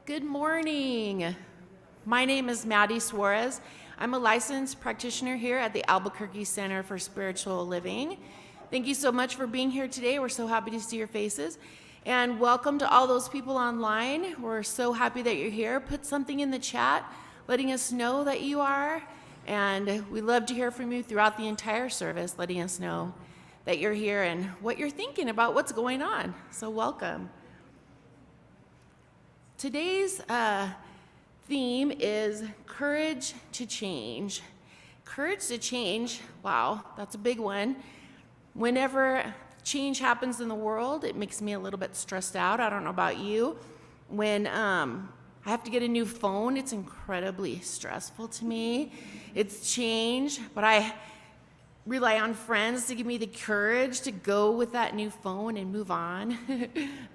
Good morning. My name is Maddie Suarez. I'm a licensed practitioner here at the ABQCSL Center for Spiritual Living. Thank you so much for being here today. We're so happy to see your faces. And welcome to all those people online. We're so happy that you're here. Put something in the chat letting us know that you are. And we love to hear from you throughout the entire service, letting us know that you're here and what you're thinking about what's going on. So welcome. Today's theme is courage to change. Courage to change, wow, that's a big one. Whenever change happens in the world, it makes me a little bit stressed out. I don't know about you. When I have to get a new phone, it's incredibly stressful to me. It's change, but I rely on friends to give me the courage to go with that new phone and move on.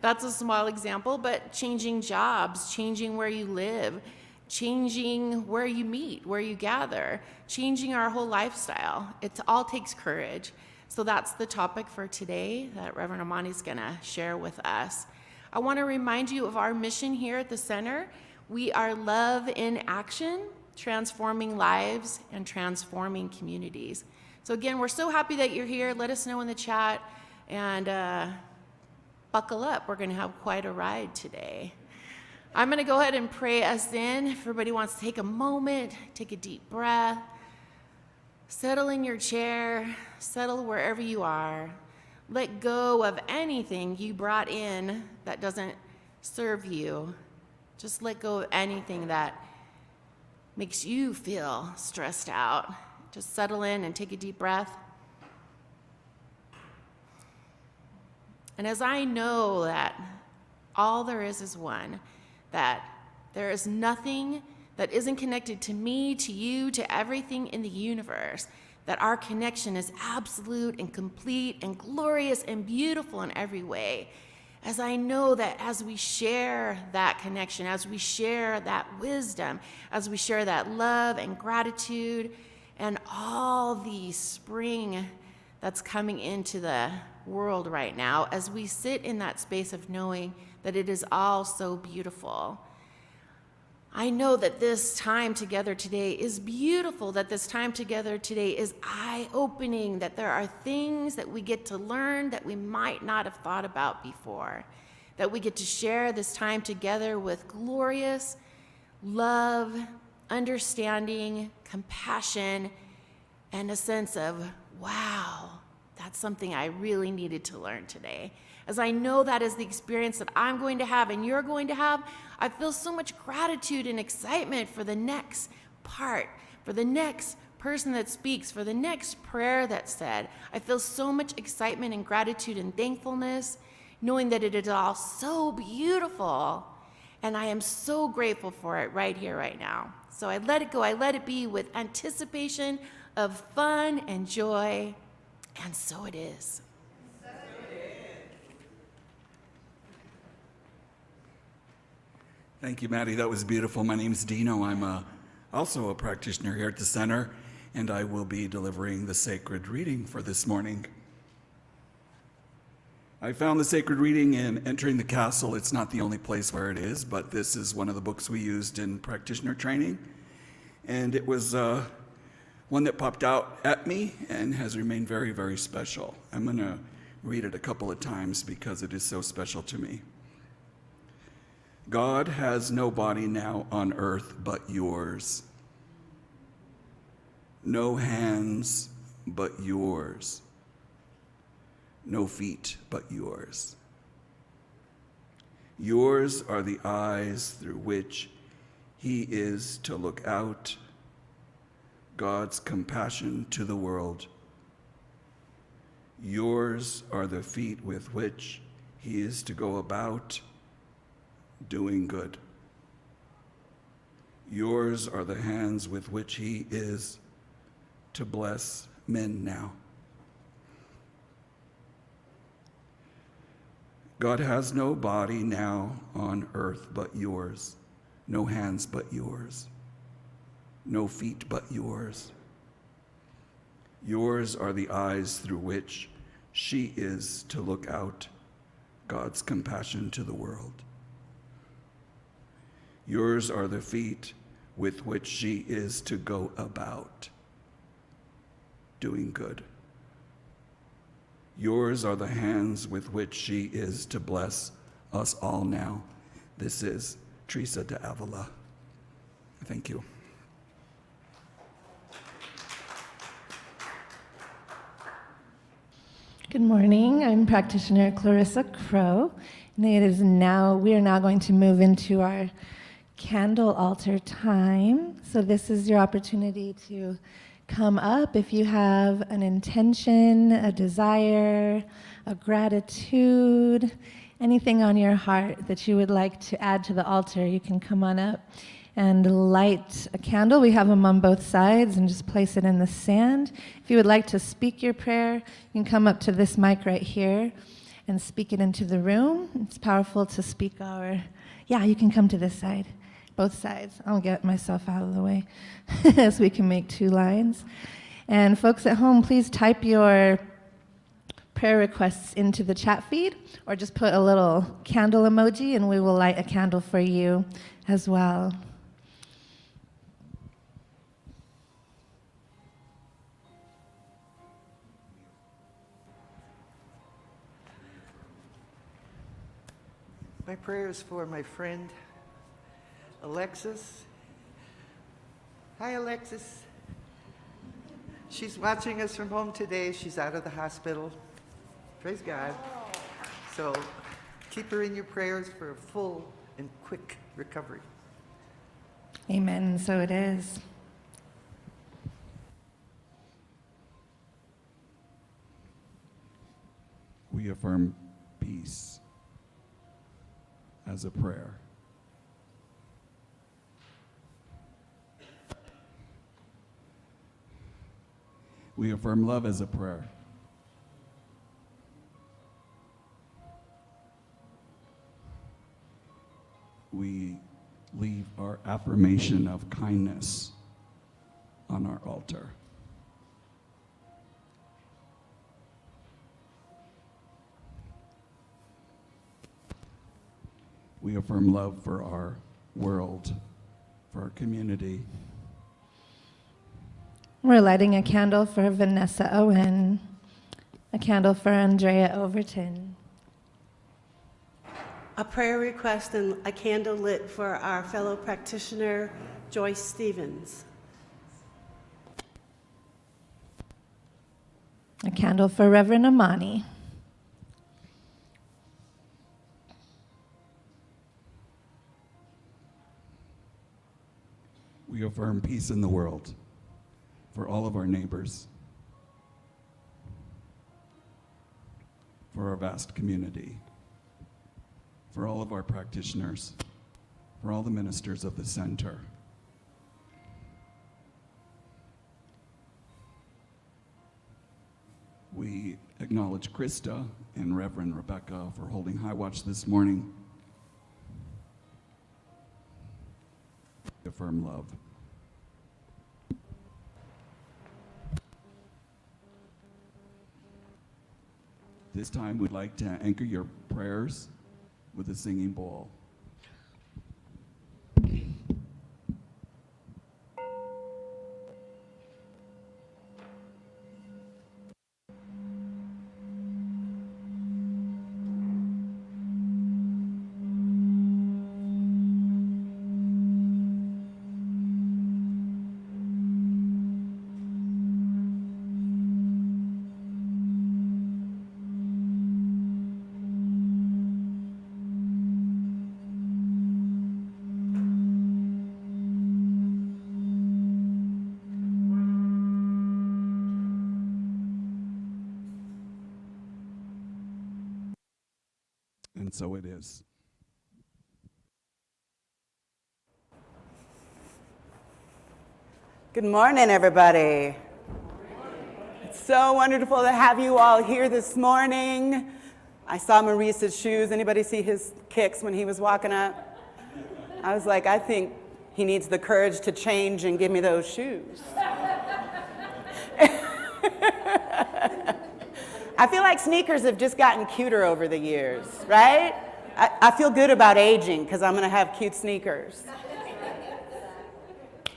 That's a small example, but changing jobs, changing where you live, changing where you meet, where you gather, changing our whole lifestyle. It all takes courage. So that's the topic for today that Reverend Amani is going to share with us. I want to remind you of our mission here at the center. We are love in action, transforming lives and transforming communities. So again, we're so happy that you're here. Let us know in the chat and buckle up. We're going to have quite a ride today. I'm going to go ahead and pray us in. If everybody wants to take a moment, take a deep breath, settle in your chair, settle wherever you are. Let go of anything you brought in that doesn't serve you. Just let go of anything that makes you feel stressed out. Just settle in and take a deep breath. And as I know that all there is one, that there is nothing that isn't connected to me, to you, to everything in the universe, that our connection is absolute and complete and glorious and beautiful in every way. As I know that as we share that connection, as we share that wisdom, as we share that love and gratitude, and all the spring that's coming into the world right now, as we sit in that space of knowing that it is all so beautiful. I know that this time together today is beautiful, that this time together today is eye-opening, that there are things that we get to learn that we might not have thought about before, that we get to share this time together with glorious love, understanding, compassion, and a sense of, wow, that's something I really needed to learn today. as I know that is the experience that I'm going to have and you're going to have, I feel so much gratitude and excitement for the next part, for the next person that speaks, for the next prayer that's said. I feel so much excitement and gratitude and thankfulness, knowing that it is all so beautiful. And I am so grateful for it right here, right now. So I let it go. I let it be with anticipation of fun and joy. And so it is. Thank you, Maddie. That was beautiful. My name's Dino. I'm also a practitioner here at the center, and I will be delivering the sacred reading for this morning. I found the sacred reading in Entering the Castle. It's not the only place where it is, but this is one of the books we used in practitioner training. And it was one that popped out at me and has remained very, very special. I'm going to read it a couple of times because it is so special to me. God has no body now on earth but yours. No hands but yours. No feet but yours. Yours are the eyes through which he is to look out, God's compassion to the world. Yours are the feet with which he is to go about, doing good. Yours are the hands with which he is to bless men now. God has no body now on earth but yours, no hands but yours, no feet but yours. Yours are the eyes through which she is to look out, God's compassion to the world. Yours are the feet with which she is to go about, doing good. Yours are the hands with which she is to bless us all now. This is Teresa de Avila. Thank you. Good morning. I'm practitioner Clarissa Crow, and we are now going to move into our candle altar time. So this is your opportunity to come up if you have an intention, a desire, a gratitude, anything on your heart that you would like to add to the altar. You can come on up and light a candle. We have them on both sides, and just place it in the sand. If you would like to speak your prayer, you can come up to this mic right here and speak it into the room. It's powerful to speak you can come to this side. Both sides. I'll get myself out of the way so we can make two lines. And folks at home, please type your prayer requests into the chat feed, or just put a little candle emoji and we will light a candle for you as well. My prayer is for my friend Alexis. Hi, Alexis. She's watching us from home today. She's out of the hospital. Praise God. So keep her in your prayers for a full and quick recovery. Amen. So it is. We affirm peace as a prayer. We affirm love as a prayer. We leave our affirmation of kindness on our altar. We affirm love for our world, for our community. We're lighting a candle for Vanessa Owen, a candle for Andrea Overton. A prayer request and a candle lit for our fellow practitioner, Joyce Stevens. A candle for Reverend Amani. affirm peace in the world for all of our neighbors, for our vast community, for all of our practitioners, for all the ministers of the center. We acknowledge Krista and Reverend Rebecca for holding high watch this morning. Affirm love. This time we'd like to anchor your prayers with a singing bowl. And so it is. Good morning, everybody. It's so wonderful to have you all here this morning. I saw Maurice's shoes. Anybody see his kicks when he was walking up? I was like, I think he needs the courage to change and give me those shoes. I feel like sneakers have just gotten cuter over the years, right? I feel good about aging because I'm going to have cute sneakers.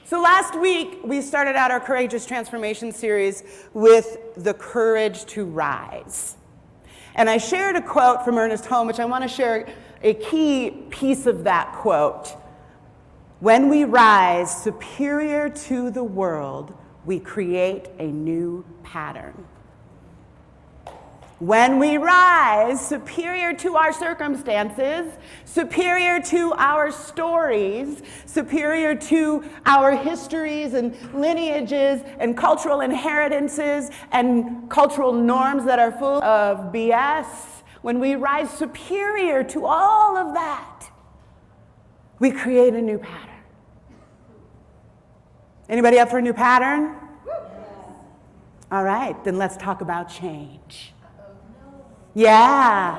So last week, we started out our Courageous Transformation series with the courage to rise. And I shared a quote from Ernest Holmes, which I want to share a key piece of that quote. When we rise superior to the world, we create a new pattern. When we rise superior to our circumstances, superior to our stories, superior to our histories and lineages and cultural inheritances and cultural norms that are full of BS, when we rise superior to all of that, we create a new pattern. Anybody up for a new pattern? All right, then let's talk about change. Yeah.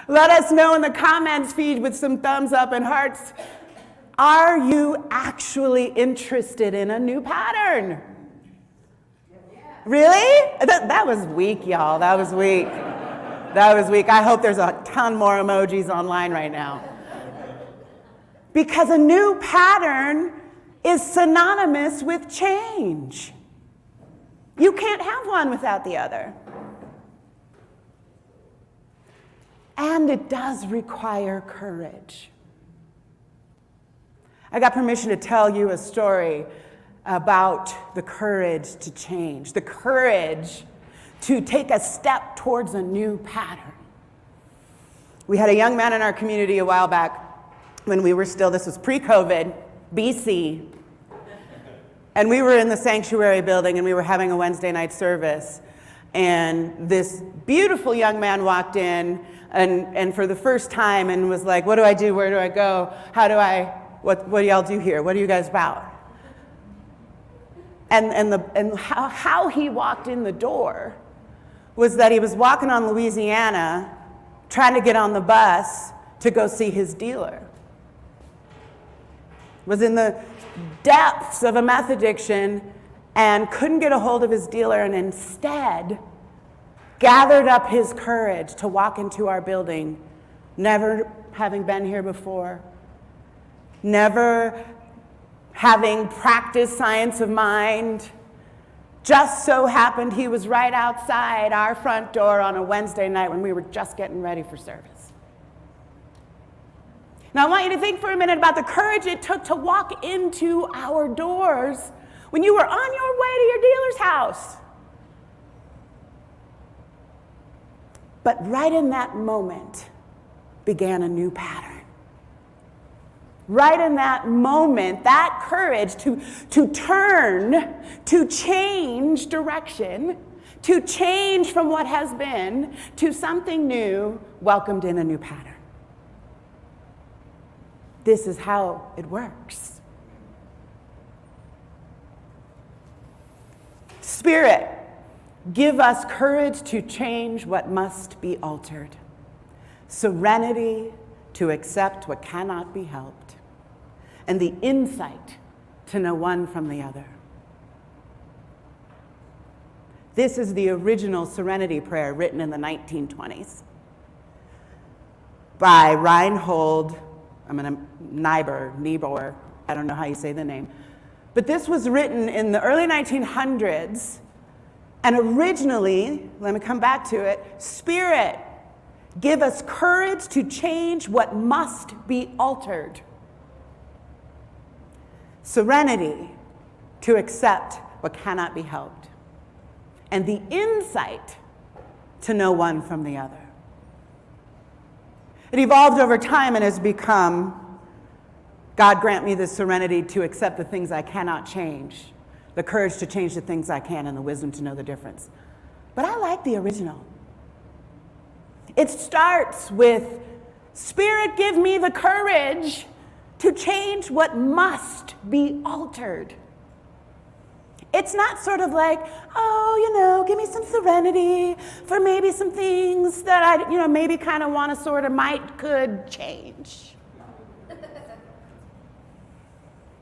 Let us know in the comments feed with some thumbs up and hearts. Are you actually interested in a new pattern? Really? That was weak, y'all. That was weak. That was weak. I hope there's a ton more emojis online right now. Because a new pattern is synonymous with change. You can't have one without the other. And it does require courage. I got permission to tell you a story about the courage to change, the courage to take a step towards a new pattern. We had a young man in our community a while back when we were still, this was pre-COVID, BC, and we were in the sanctuary building and we were having a Wednesday night service. And this beautiful young man walked in and for the first time and was like, what do I do? Where do I go? What do y'all do here? What are you guys about? And how he walked in the door was that he was walking on Louisiana trying to get on the bus to go see his dealer. Was in the depths of a meth addiction and couldn't get a hold of his dealer, and instead gathered up his courage to walk into our building, never having been here before, never having practiced science of mind. Just so happened he was right outside our front door on a Wednesday night when we were just getting ready for service. Now I want you to think for a minute about the courage it took to walk into our doors when you were on your way to your dealer's house. But right in that moment began a new pattern. right in that moment, that courage to turn, to change direction, to change from what has been to something new, welcomed in a new pattern. This is how it works. Spirit, give us courage to change what must be altered, serenity to accept what cannot be helped, and the insight to know one from the other. This is the original Serenity Prayer written in the 1920s by Reinhold Niebuhr, I don't know how you say the name. But this was written in the early 1900s, and originally, let me come back to it, Spirit, give us courage to change what must be altered. Serenity to accept what cannot be helped. And the insight to know one from the other. It evolved over time and has become, God grant me the serenity to accept the things I cannot change, the courage to change the things I can, and the wisdom to know the difference. But I like the original. It starts with, Spirit, give me the courage to change what must be altered. It's not sort of like, give me some serenity for maybe some things that I, maybe kind of want to sort of could change.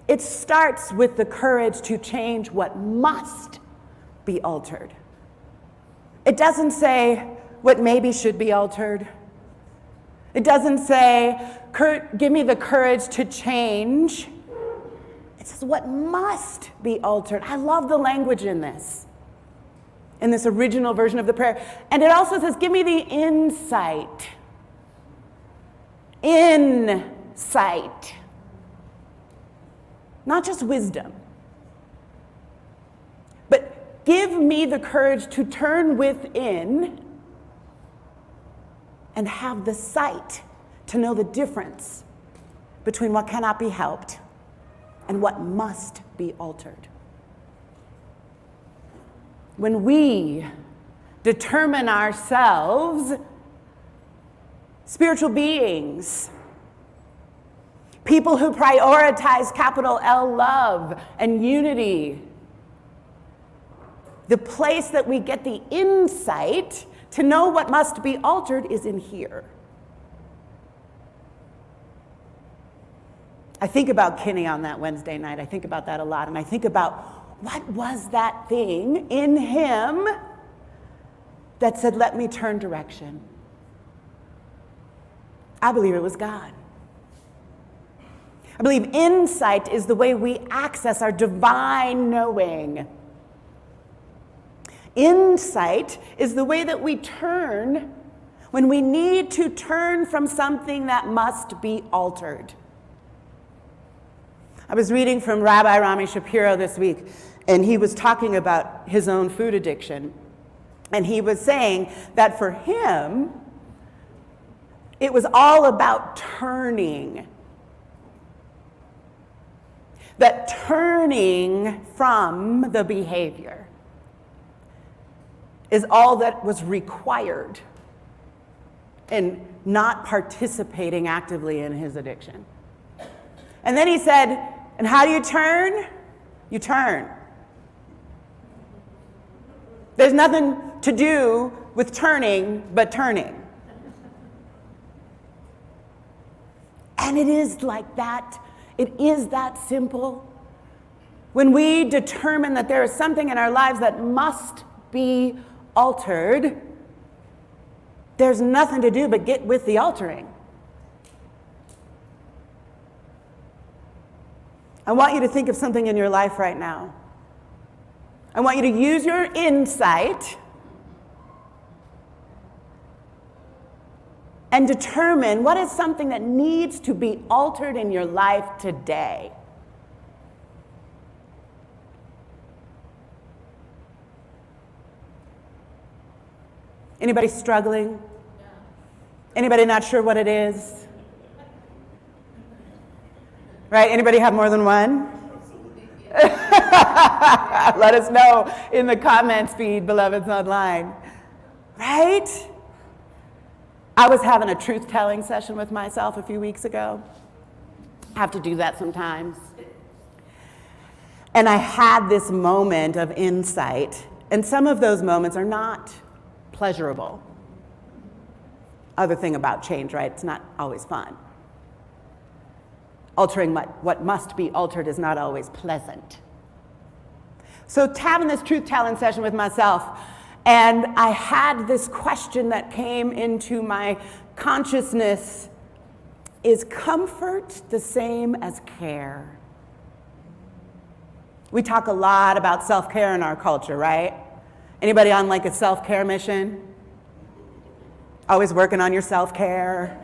It starts with the courage to change what must be altered. It doesn't say what maybe should be altered. It doesn't say, give me the courage to change. It says what must be altered. I love the language in this original version of the prayer. And it also says, give me the insight. Insight. Not just wisdom. But give me the courage to turn within and have the sight to know the difference between what cannot be helped and what must be altered. When we determine ourselves spiritual beings, people who prioritize capital L love and unity, the place that we get the insight to know what must be altered is in here. I think about Kinney on that Wednesday night. I think about that a lot. And I think about what was that thing in him that said, let me turn direction. I believe it was God. I believe insight is the way we access our divine knowing. Insight is the way that we turn when we need to turn from something that must be altered. I was reading from Rabbi Rami Shapiro this week, and he was talking about his own food addiction. And he was saying that for him, it was all about turning. That turning from the behavior is all that was required in not participating actively in his addiction. And then he said, and how do you turn? You turn. There's nothing to do with turning but turning. And it is like that. It is that simple. When we determine that there is something in our lives that must be altered, there's nothing to do but get with the altering. I want you to think of something in your life right now. I want you to use your insight and determine what is something that needs to be altered in your life today. Anybody struggling? Anybody not sure what it is? Right? Anybody have more than one? Let us know in the comments feed, beloveds online. Right? I was having a truth-telling session with myself a few weeks ago. I have to do that sometimes. And I had this moment of insight, and some of those moments are not pleasurable. Other thing about change, right? It's not always fun. Altering what must be altered is not always pleasant. So having this truth-telling session with myself, and I had this question that came into my consciousness: is comfort the same as care? We talk a lot about self-care in our culture, right? Anybody on like a self-care mission? Always working on your self-care?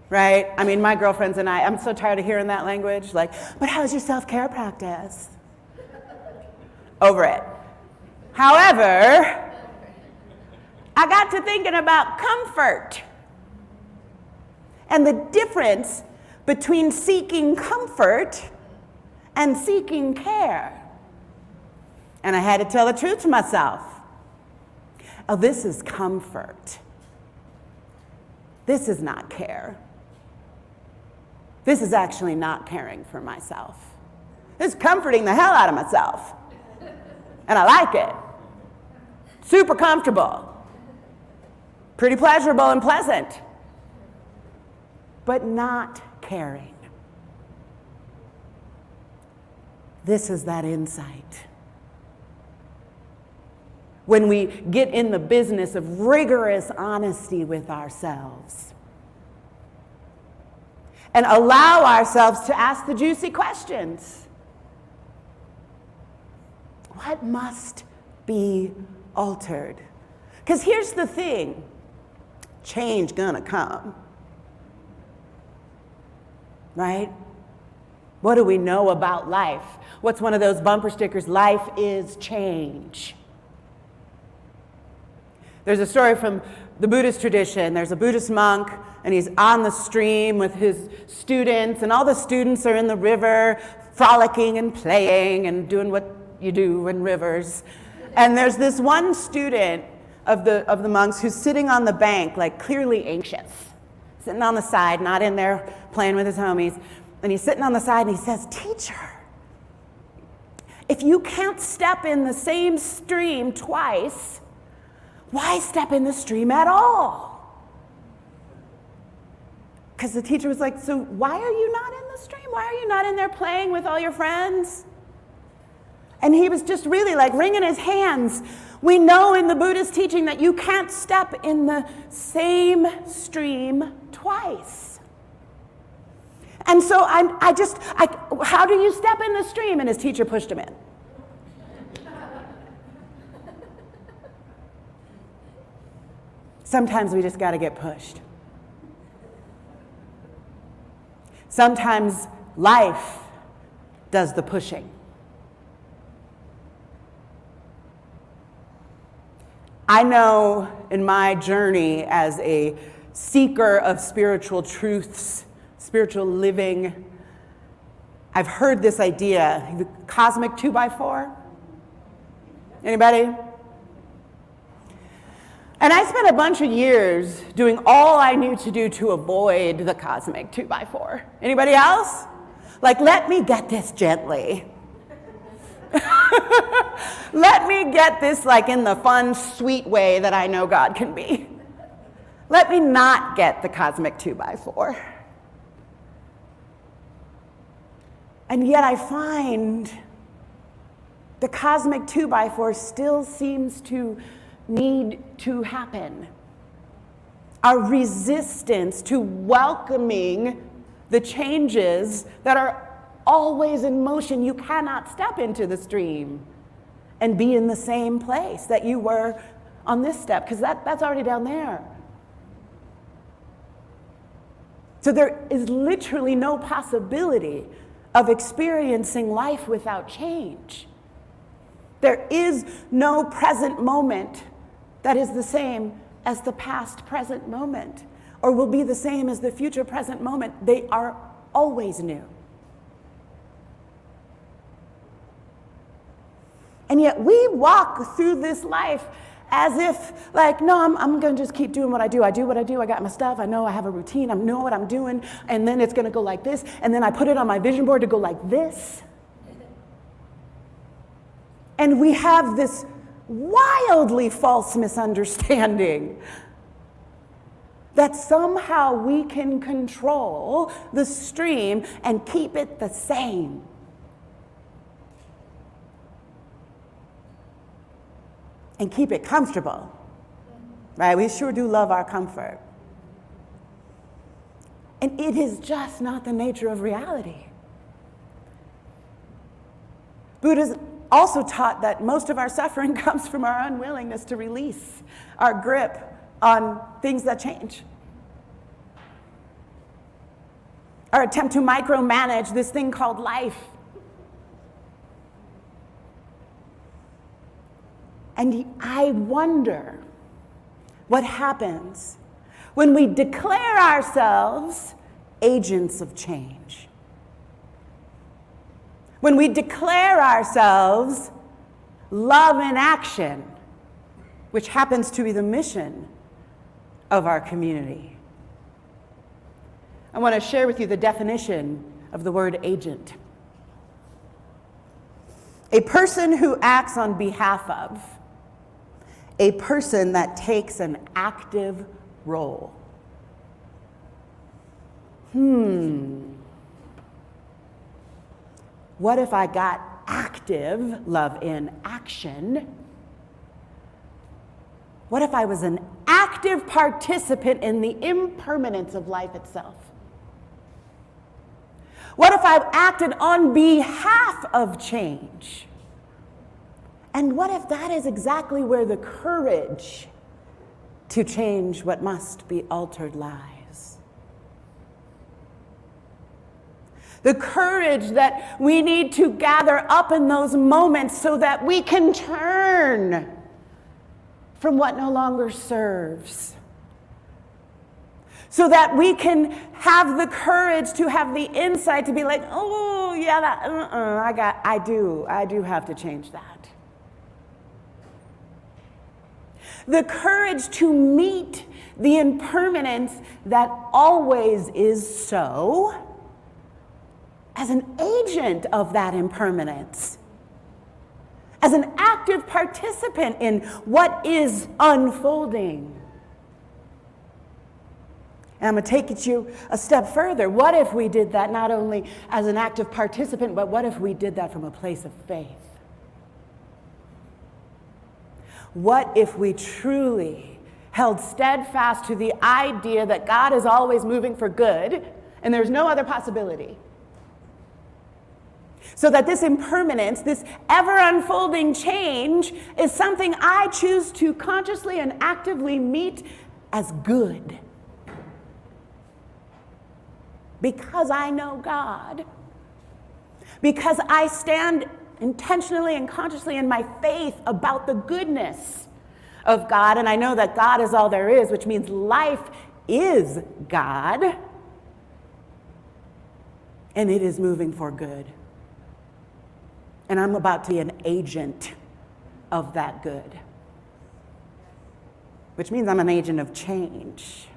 Right? I mean, my girlfriends and I'm so tired of hearing that language. Like, but how's your self-care practice? Over it. However, I got to thinking about comfort and the difference between seeking comfort and seeking care. And I had to tell the truth to myself. Oh, this is comfort. This is not care. This is actually not caring for myself. This is comforting the hell out of myself. And I like it. Super comfortable. Pretty pleasurable and pleasant. But not caring. This is that insight. When we get in the business of rigorous honesty with ourselves and allow ourselves to ask the juicy questions. What must be altered? Because here's the thing, change gonna come, right? What do we know about life? What's one of those bumper stickers? Life is change. There's a story from the Buddhist tradition. There's a Buddhist monk, and he's on the stream with his students, and all the students are in the river, frolicking and playing and doing what you do in rivers. And there's this one student of the monks who's sitting on the bank, like clearly anxious, sitting on the side, not in there playing with his homies. And he's sitting on the side and he says, "Teacher, if you can't step in the same stream twice, why step in the stream at all?" Because the teacher was like, "So why are you not in the stream? Why are you not in there playing with all your friends?" And he was just really like wringing his hands. We know in the Buddhist teaching that you can't step in the same stream twice. And so how do you step in the stream? And his teacher pushed him in. Sometimes we just got to get pushed. Sometimes life does the pushing. I know in my journey as a seeker of spiritual truths, spiritual living, I've heard this idea, the cosmic 2x4. Anybody? And I spent a bunch of years doing all I knew to do to avoid the cosmic 2x4. Anybody else? Like, let me get this gently. Let me get this like in the fun, sweet way that I know God can be. Let me not get the cosmic 2x4. And yet I find the cosmic 2x4 still seems to need to happen. Our resistance to welcoming the changes that are always in motion. You cannot step into the stream and be in the same place that you were on this step, because that's already down there. So there is literally no possibility of experiencing life without change. There is no present moment that is the same as the past present moment, or will be the same as the future present moment. They are always knew. And yet we walk through this life as if, like, no, I'm going to just keep doing what I do. I do what I do. I got my stuff. I know I have a routine. I know what I'm doing. And then it's going to go like this. And then I put it on my vision board to go like this. And we have this wildly false misunderstanding that somehow we can control the stream and keep it the same. And keep it comfortable, right? We sure do love our comfort. And it is just not the nature of reality. Buddha's also taught that most of our suffering comes from our unwillingness to release our grip on things that change. Our attempt to micromanage this thing called life. And I wonder what happens when we declare ourselves agents of change. When we declare ourselves love in action, which happens to be the mission of our community. I want to share with you the definition of the word agent. A person who acts on behalf of, a person that takes an active role. What if I got active, love in action? What if I was an active participant in the impermanence of life itself? What if I acted on behalf of change? And what if that is exactly where the courage to change what must be altered lies? The courage that we need to gather up in those moments so that we can turn from what no longer serves. So that we can have the courage to have the insight to be like, oh yeah, I do have to change that. The courage to meet the impermanence that always is so as an agent of that impermanence, as an active participant in what is unfolding. And I'm going to take you a step further. What if we did that not only as an active participant, but what if we did that from a place of faith? What if we truly held steadfast to the idea that God is always moving for good and there's no other possibility? So that this impermanence, this ever unfolding change is something I choose to consciously and actively meet as good. Because I know God. Because I stand intentionally and consciously in my faith about the goodness of God, and I know that God is all there is, which means life is God, and it is moving for good. And I'm about to be an agent of that good, which means I'm an agent of change,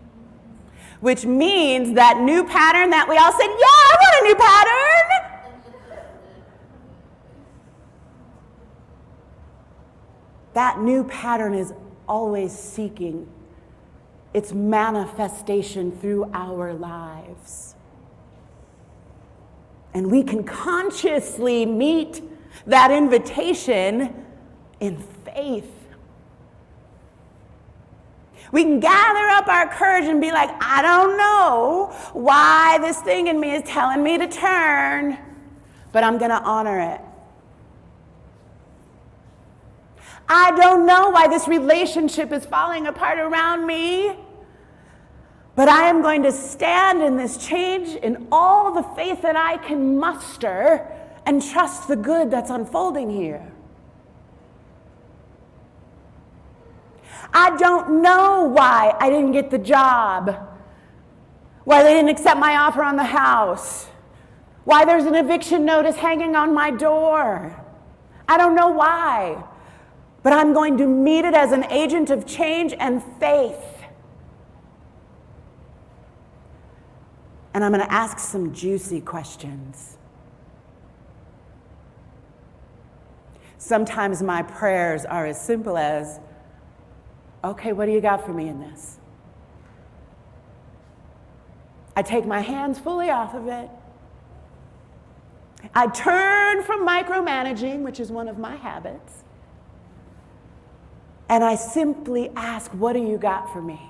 which means that new pattern that we all said, yeah, I want a new pattern. That new pattern is always seeking its manifestation through our lives. And we can consciously meet that invitation in faith. We can gather up our courage and be like, I don't know why this thing in me is telling me to turn, but I'm going to honor it. I don't know why this relationship is falling apart around me, but I am going to stand in this change in all the faith that I can muster and trust the good that's unfolding here. I don't know why I didn't get the job Why they didn't accept my offer on the house. Why there's an eviction notice hanging on my door. I don't know why, but I'm going to meet it as an agent of change and faith. And I'm going to ask some juicy questions. Sometimes my prayers are as simple as, okay, what do you got for me in this? I take my hands fully off of it. I turn from micromanaging, which is one of my habits, and I simply ask, what do you got for me?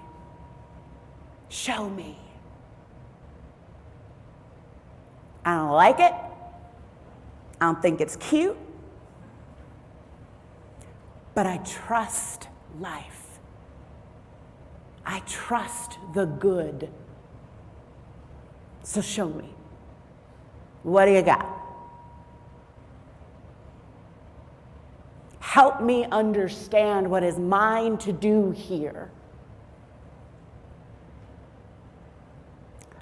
Show me. I don't like it. I don't think it's cute. But I trust life. I trust the good. So show me. What do you got? Help me understand what is mine to do here.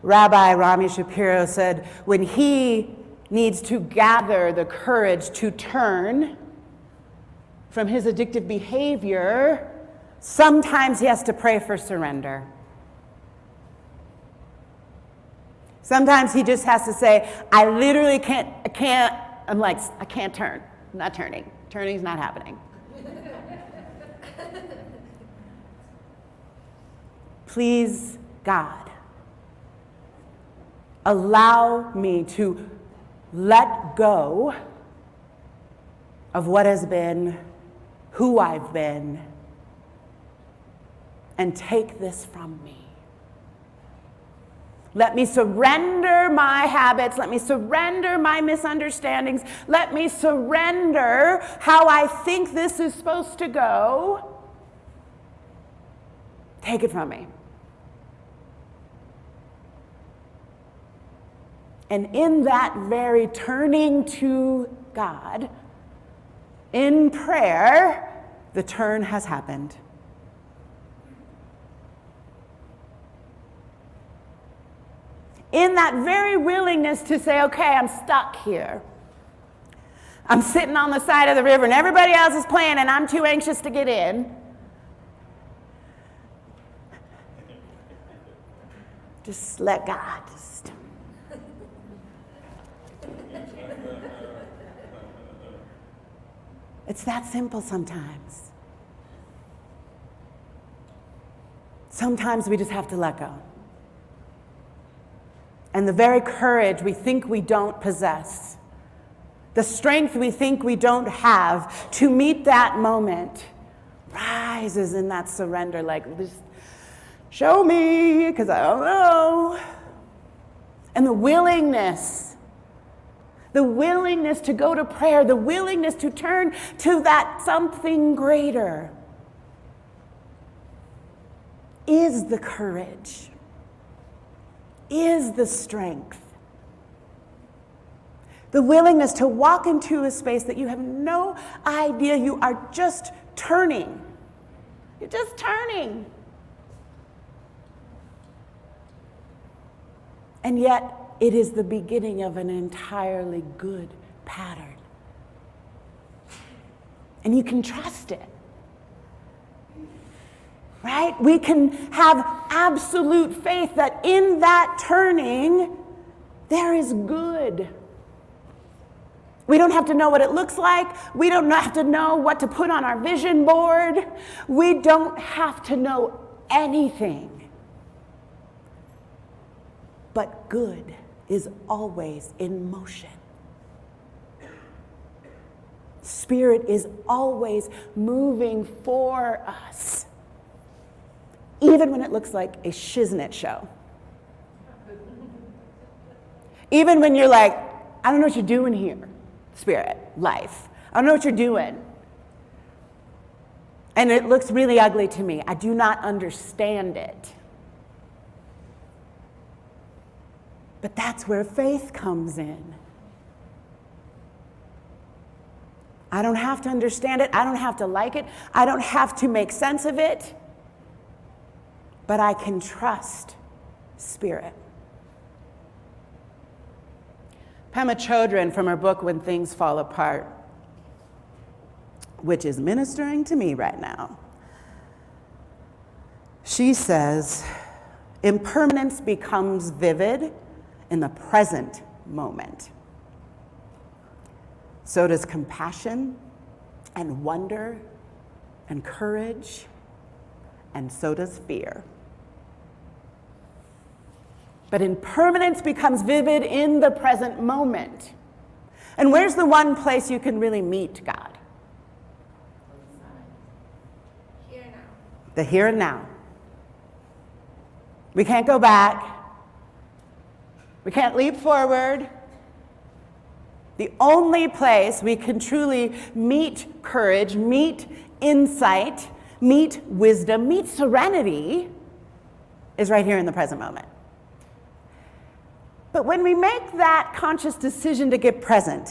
Rabbi Rami Shapiro said, when he needs to gather the courage to turn from his addictive behavior, sometimes he has to pray for surrender. Sometimes he just has to say, I literally can't, I can't turn. I'm not turning. Turning's not happening. Please, God, allow me to let go of what has been, who I've been, and take this from me. Let me surrender my habits. Let me surrender my misunderstandings. Let me surrender how I think this is supposed to go. Take it from me. And in that very turning to God, in prayer, the turn has happened. In that very willingness to say, okay, I'm stuck here. I'm sitting on the side of the river and everybody else is playing and I'm too anxious to get in. Just let God just. It's that simple sometimes. Sometimes we just have to let go. And the very courage we think we don't possess, the strength we think we don't have to meet that moment, rises in that surrender, like, just show me, because I don't know. And the willingness to go to prayer, the willingness to turn to that something greater is the courage. Is the strength. The willingness to walk into a space that you have no idea, you are just turning. You're just turning. And yet, it is the beginning of an entirely good pattern. And you can trust it. Right? We can have absolute faith that in that turning, there is good. We don't have to know what it looks like. We don't have to know what to put on our vision board. We don't have to know anything. But good is always in motion. Spirit is always moving for us. Even when it looks like a shiznit show. Even when you're like, I don't know what you're doing here, Spirit, life. I don't know what you're doing. And it looks really ugly to me. I do not understand it. But that's where faith comes in. I don't have to understand it. I don't have to like it. I don't have to make sense of it. But I can trust spirit. Pema Chodron, from her book When Things Fall Apart, which is ministering to me right now, she says, impermanence becomes vivid in the present moment. So does compassion and wonder and courage, and so does fear. But impermanence becomes vivid in the present moment. And where's the one place you can really meet God? Here now. The here and now. We can't go back. We can't leap forward. The only place we can truly meet courage, meet insight, meet wisdom, meet serenity is right here in the present moment. But when we make that conscious decision to get present,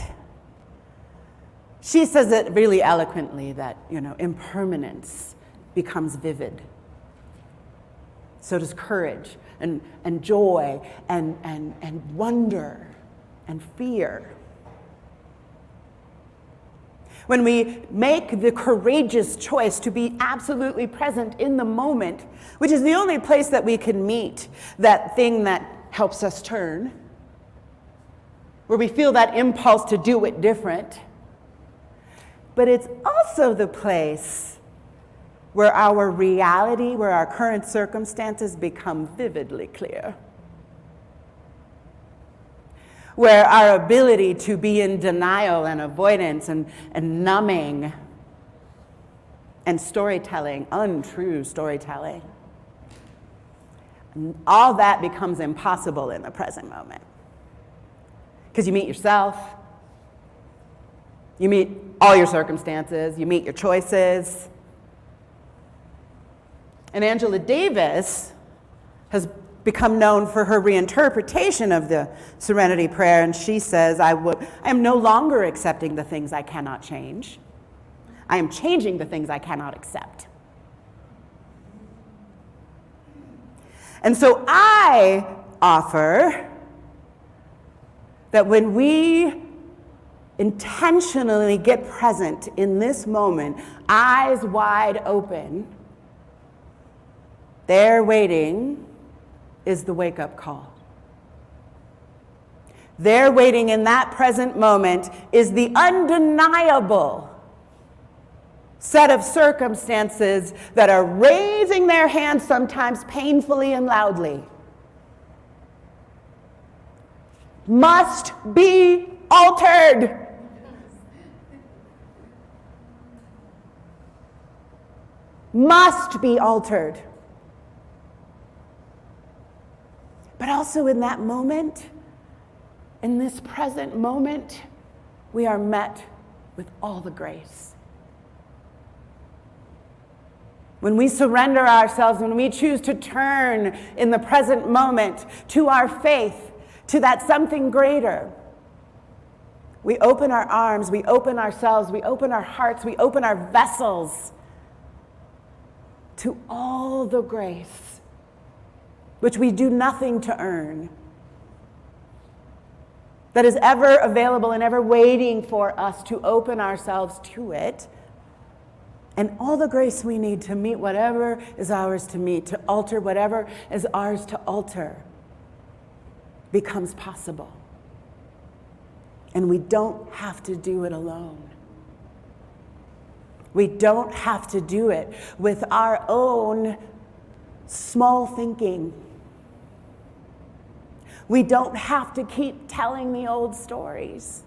she says it really eloquently that, impermanence becomes vivid. So does courage and joy and wonder and fear. When we make the courageous choice to be absolutely present in the moment, which is the only place that we can meet that thing that helps us turn, where we feel that impulse to do it different. But it's also the place where our reality, where our current circumstances become vividly clear. Where our ability to be in denial and avoidance and numbing and storytelling, untrue storytelling, all that becomes impossible in the present moment. Because you meet yourself, you meet all your circumstances, you meet your choices. And Angela Davis has become known for her reinterpretation of the Serenity Prayer, and she says, I am no longer accepting the things I cannot change. I am changing the things I cannot accept. And so I offer that when we intentionally get present in this moment, eyes wide open, there waiting is the wake-up call. There waiting in that present moment is the undeniable set of circumstances that are raising their hands, sometimes painfully and loudly. Must be altered. Must be altered. But also in that moment, in this present moment, we are met with all the grace. When we surrender ourselves, when we choose to turn in the present moment to our faith, to that something greater, we open our arms, we open ourselves, we open our hearts, we open our vessels to all the grace, which we do nothing to earn, that is ever available and ever waiting for us to open ourselves to it, and all the grace we need to meet whatever is ours to meet, to alter whatever is ours to alter, becomes possible. And we don't have to do it alone. We don't have to do it with our own small thinking. We don't have to keep telling the old stories.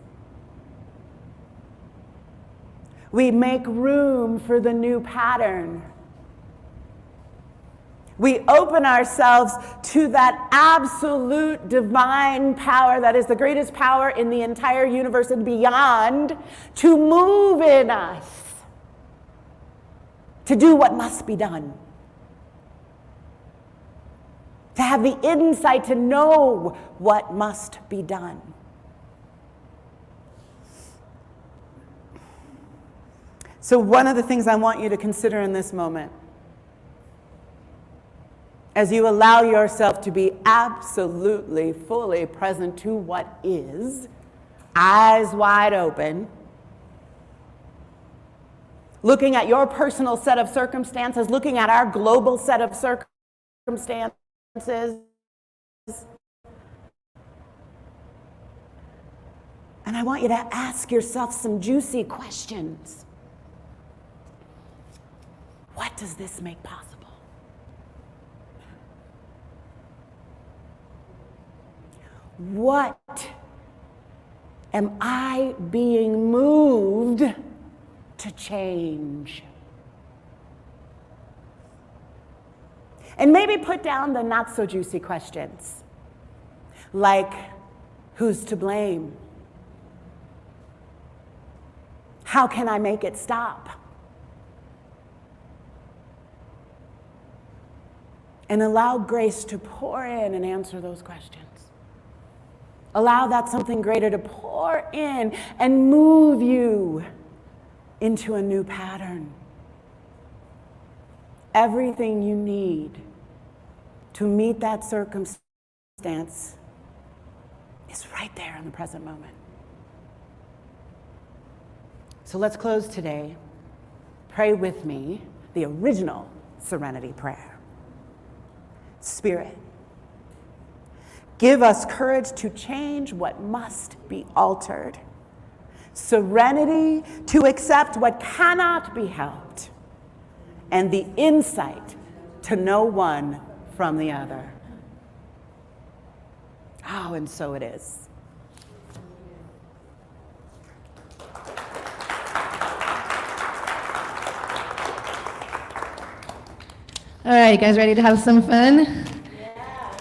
We make room for the new pattern. We open ourselves to that absolute divine power that is the greatest power in the entire universe and beyond to move in us, to do what must be done, to have the insight to know what must be done. So one of the things I want you to consider in this moment, as you allow yourself to be absolutely fully present to what is, eyes wide open, looking at your personal set of circumstances, looking at our global set of circumstances. And I want you to ask yourself some juicy questions. What does this make possible? What am I being moved to change? And maybe put down the not so juicy questions, like who's to blame? How can I make it stop? And allow grace to pour in and answer those questions. Allow that something greater to pour in and move you into a new pattern. Everything you need to meet that circumstance is right there in the present moment. So let's close today. Pray with me the original Serenity Prayer. Spirit, give us courage to change what must be altered. Serenity to accept what cannot be helped. And the insight to know one from the other. Oh, and so it is. All right, you guys ready to have some fun?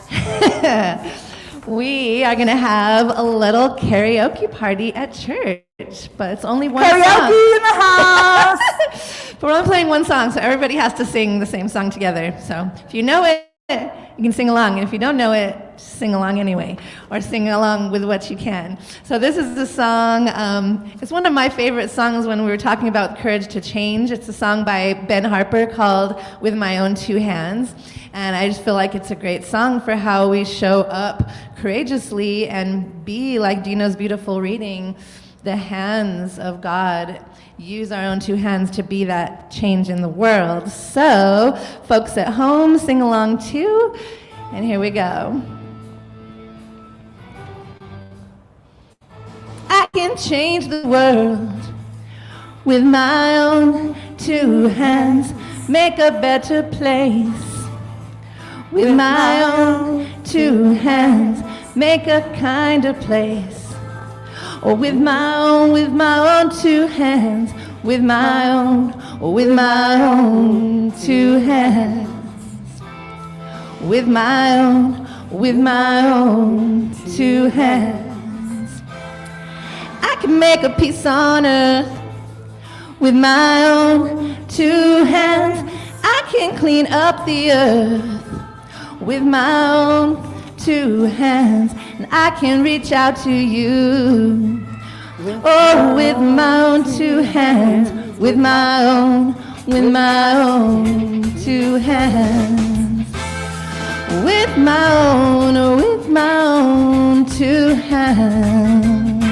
Yeah. We are going to have a little karaoke party at church, but it's only one song. Karaoke in the house! But we're only playing one song, so everybody has to sing the same song together. So if you know it, you can sing along. And if you don't know it, just sing along anyway, or sing along with what you can. So this is the song, it's one of my favorite songs when we were talking about courage to change. It's a song by Ben Harper called With My Own Two Hands. And I just feel like it's a great song for how we show up courageously and be, like Dino's beautiful reading, the hands of God. Use our own two hands to be that change in the world. So, folks at home, sing along too. And here we go. I can change the world with my own two hands, make a better place. With my own two hands, make a kinder place. Or with my own two hands, with my own two hands. With my own two hands. I can make a peace on earth with my own two hands. I can clean up the earth with my own two hands, and I can reach out to you. Oh, with my own two hands, with my own two hands. With my own two hands.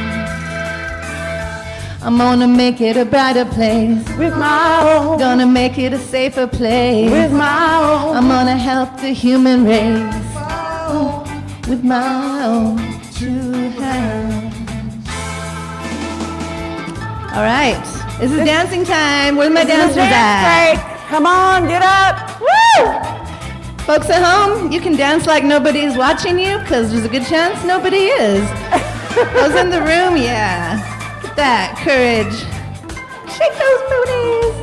I'm gonna make it a brighter place. With my own. Gonna make it a safer place. With my own. I'm gonna help the human race. With my own two hands. All right, this is dancing time. Where's my dancers at? Come on, get up. Woo! Folks at home, you can dance like nobody's watching you, because there's a good chance nobody is. Those in the room, yeah. Get that courage. Shake those booties.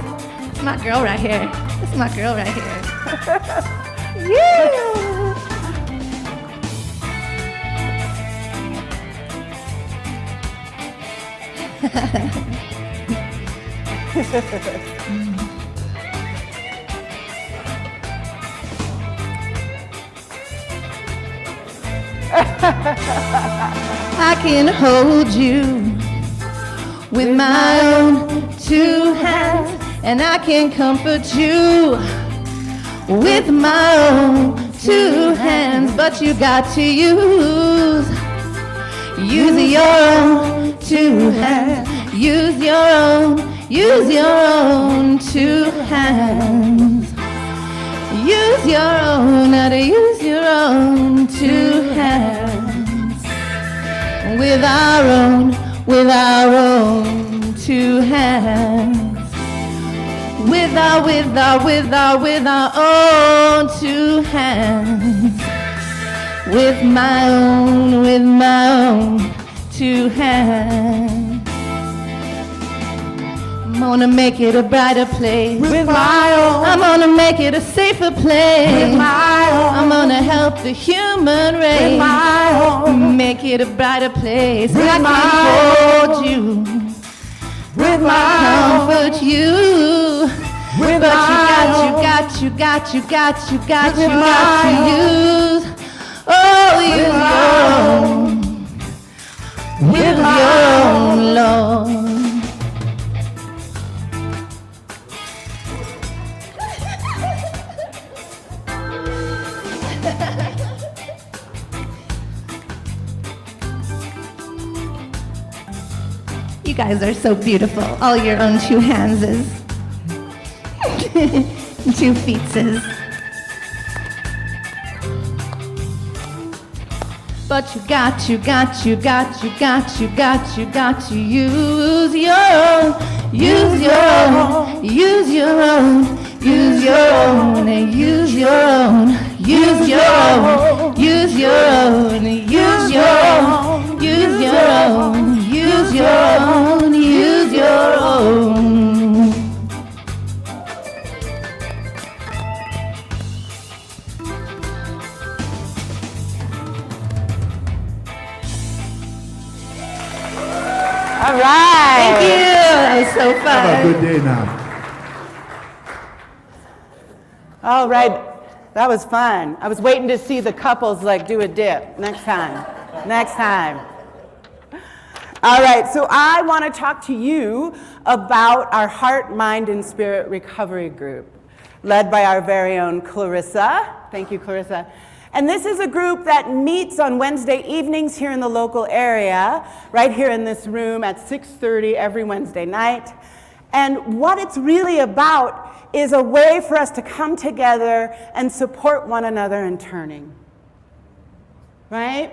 It's my girl right here. This is my girl right here. Yeah. I can hold you with my own two hands, and I can comfort you with my own two hands, but you got to use your own two hands. Use your own two hands. Use your own, how to use your own two hands. With our own two hands. With our own two hands. With my own two hands. I'm gonna make it a brighter place. With my own. I'm gonna make it a safer place. With my own. I'm gonna help the human race. With my own. Make it a brighter place. With I my can hold own. you. With my Comfort you. With But my you own. got to With my use. Oh, use your own. Use your own, Lord. You guys are so beautiful. All your own two handses. Two feetses. But you got to use your own, use your own, use your own, use your own, and use your own, use your own, use your own, use your own, use your own, use your own, use your own. All right. Thank you. That was so fun. Have a good day now. All right, that was fun. I was waiting to see the couples like do a dip. Next time. Next time. All right, so I want to talk to you about our Heart, Mind, and Spirit Recovery Group, led by our very own Clarissa. Thank you, Clarissa. And this is a group that meets on Wednesday evenings here in the local area, right here in this room at 6:30 every Wednesday night. And what it's really about is a way for us to come together and support one another in turning. Right?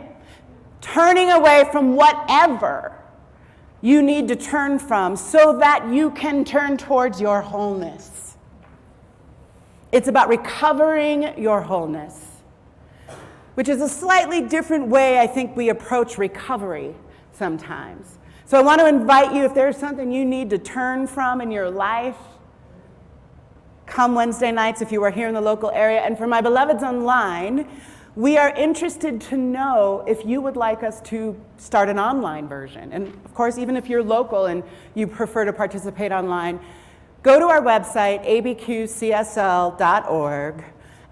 Turning away from whatever you need to turn from so that you can turn towards your wholeness. It's about recovering your wholeness, which is a slightly different way I think we approach recovery sometimes. So I want to invite you, if there's something you need to turn from in your life, come Wednesday nights if you are here in the local area. And for my beloveds online, we are interested to know if you would like us to start an online version. And of course, even if you're local and you prefer to participate online, go to our website, abqcsl.org,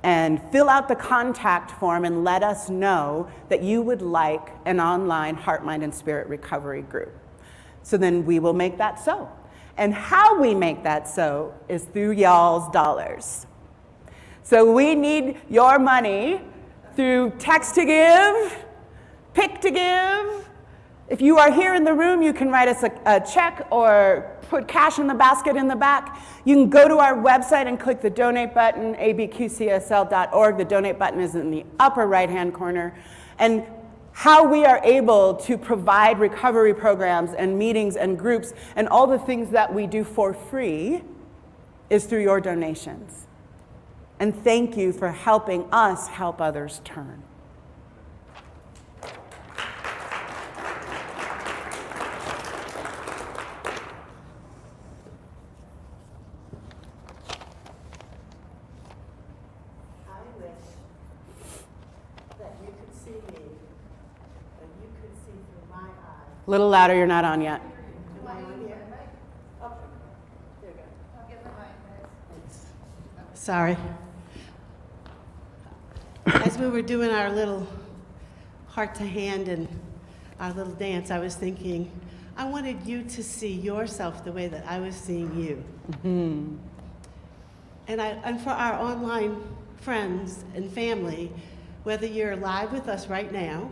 and fill out the contact form and let us know that you would like an online Heart, Mind, and Spirit recovery group. So then we will make that so. And how we make that so is through y'all's dollars. So we need your money through text to give, pick to give. If you are here in the room, you can write us a check or put cash in the basket in the back. You can go to our website and click the donate button, abqcsl.org. The donate button is in the upper right-hand corner. And how we are able to provide recovery programs and meetings and groups and all the things that we do for free is through your donations. And thank you for helping us help others turn. A little louder, you're not on yet. Am I on here? Oh, there you go. Sorry. As we were doing our little heart to hand and our little dance, I was thinking, I wanted you to see yourself the way that I was seeing you. Mm-hmm. And for our online friends and family, whether you're live with us right now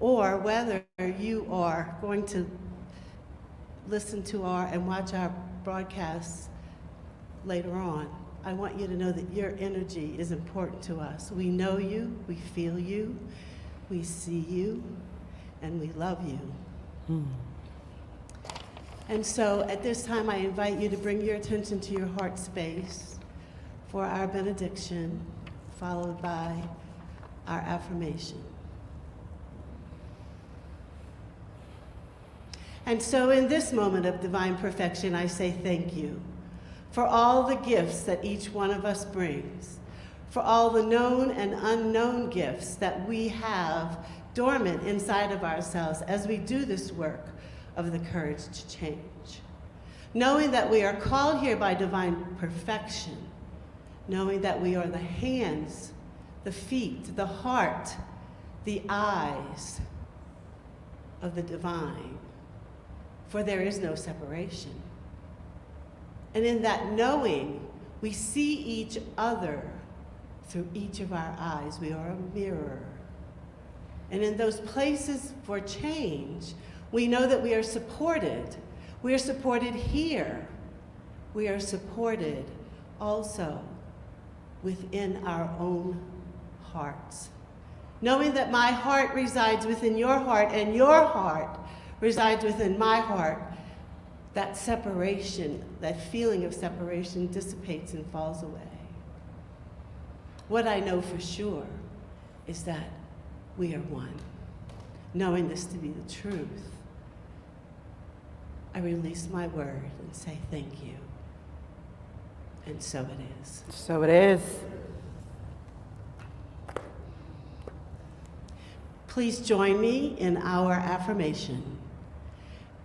or whether you are going to listen to and watch our broadcasts later on. I want you to know that your energy is important to us. We know you, we feel you, we see you, and we love you. And so at this time, I invite you to bring your attention to your heart space for our benediction, followed by our affirmation. And so in this moment of divine perfection, I say thank you for all the gifts that each one of us brings, for all the known and unknown gifts that we have dormant inside of ourselves as we do this work of the courage to change. Knowing that we are called here by divine perfection, knowing that we are the hands, the feet, the heart, the eyes of the divine, for there is no separation. And in that knowing, we see each other through each of our eyes. We are a mirror. And in those places for change, we know that we are supported. We are supported here. We are supported also within our own hearts. Knowing that my heart resides within your heart and your heart resides within my heart, that separation, that feeling of separation dissipates and falls away. What I know for sure is that we are one. Knowing this to be the truth, I release my word and say thank you. And so it is. So it is. Please join me in our affirmation.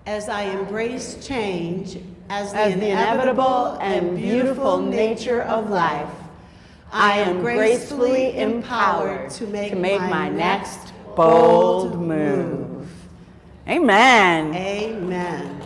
As I embrace change as the inevitable and beautiful nature of life, I am gracefully empowered to make my next bold move. Amen. Amen.